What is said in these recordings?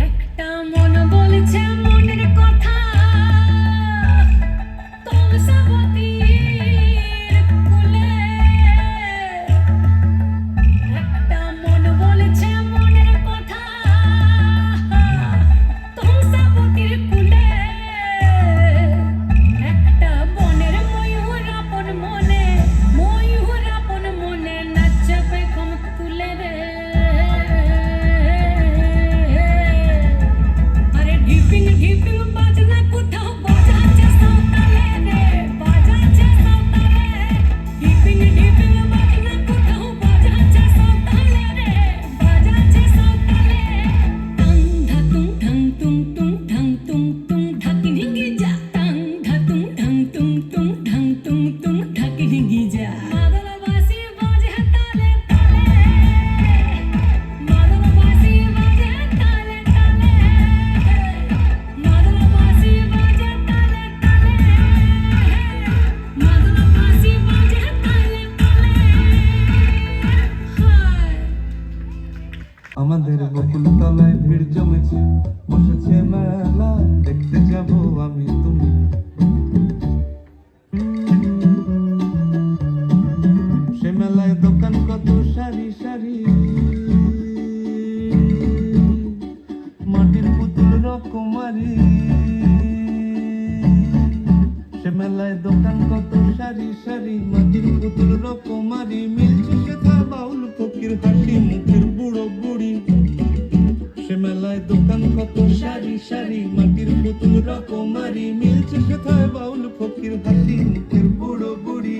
একটা মন বলছে মনের কথা কংসাবতীর কোলে। একটা মন বলছে মনের কথা কংসাবতীর কোলে। একটা বনের ময়ূর আপন মনে, ময়ূর আপন মনে নাচবে খমক তুলে রে। আরে ঢিপিং ঢিপিং বাজনা কোথাও বাজাচ্ছে সাঁওতালে রে, বাজাচ্ছে সাঁওতালে। ঢিপিং ঢিপিং বাজনা কোথাও বাজাচ্ছে সাঁওতালে রে, বাজাচ্ছে সাঁওতালে। টাং ধাতুং ঠাং তুং তুং ঠাং তুং তুং ঢাকি ঢিঙ্গি যা, টাং ধাতুং ঠাং তুং তুং ঠাং তুং তুং ঢাকি ঢিঙ্গি যা। মাদল বাঁশি বাজে তালে তালে, মাদল বাঁশি বাজে তালে তালে, মাদল বাঁশি বাজে তালে তালে, মাদল বাঁশি বাজে তালে তালে। হায় আমাদের বকুল তলায় ভিড় জমেছে, বসেছে মেলা, দেখতে যাব আমি তুমি। সে মেলায় দোকান কত সারি সারি, মাটির পুতুল রকমারি। সে মেলায় দোকান কত সারি সারি, মাটির পুতুল রকমারি। মিলছে সেথা বাউল ফকির হাসি মুখের বুড়ো বুড়ি। সে মেলায় দোকান কত সারি সারি, মাটির পুতুল রকমারি। মিলছে সেথায় বাউল ফকির হাসি মুখের বুড়ো বুড়ি।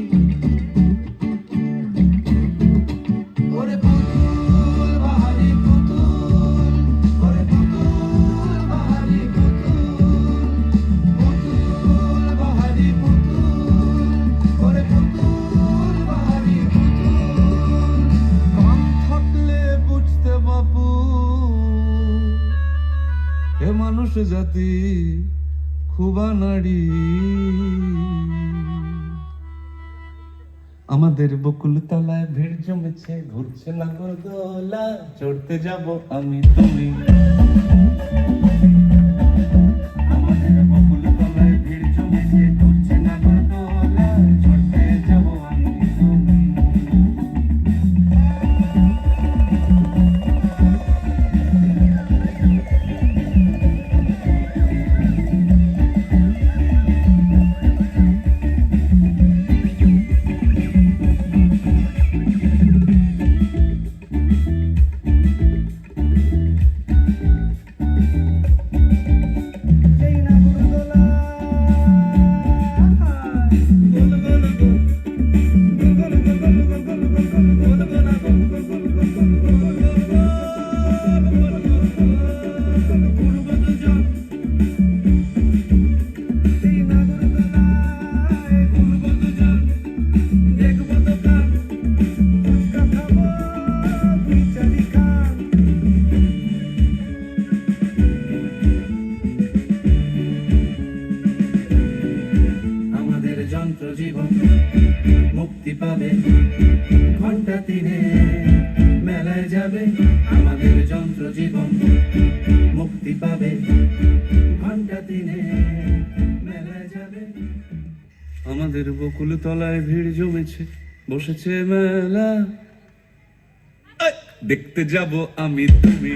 ওরে পুতুল বাহারি পুতুল, ওরে পুতুল বাহারি পুতুল, পুতুল বাহারি পুতুল, ওরে পুতুল বাহারি পুতুল। কান থাকলে বুঝতে বাপু, এ মানুষ জাতি খুবা নারী। আমাদের বকুল তলায় ভিড় জমেছে, ঘুরছে নাগরদোলা, চড়তে যাব আমি তুমি। আমাদের বকুল তলায় ভিড় জমেছে, ঘুরছে নাগরদোলা, চড়তে যাব আমি তুমি। আমাদের যন্ত্র জীবন মুক্তি পাবে ঘন্টা তিনে, মেলায় যাবে। আমাদের যন্ত্র জীবন মুক্তি পাবে ঘন্টা তিনে, মেলায় যাবে। আমাদের বকুল তলায় ভিড় জমেছে, বসেছে মেলা, দেখতে যাব আমি তুমি।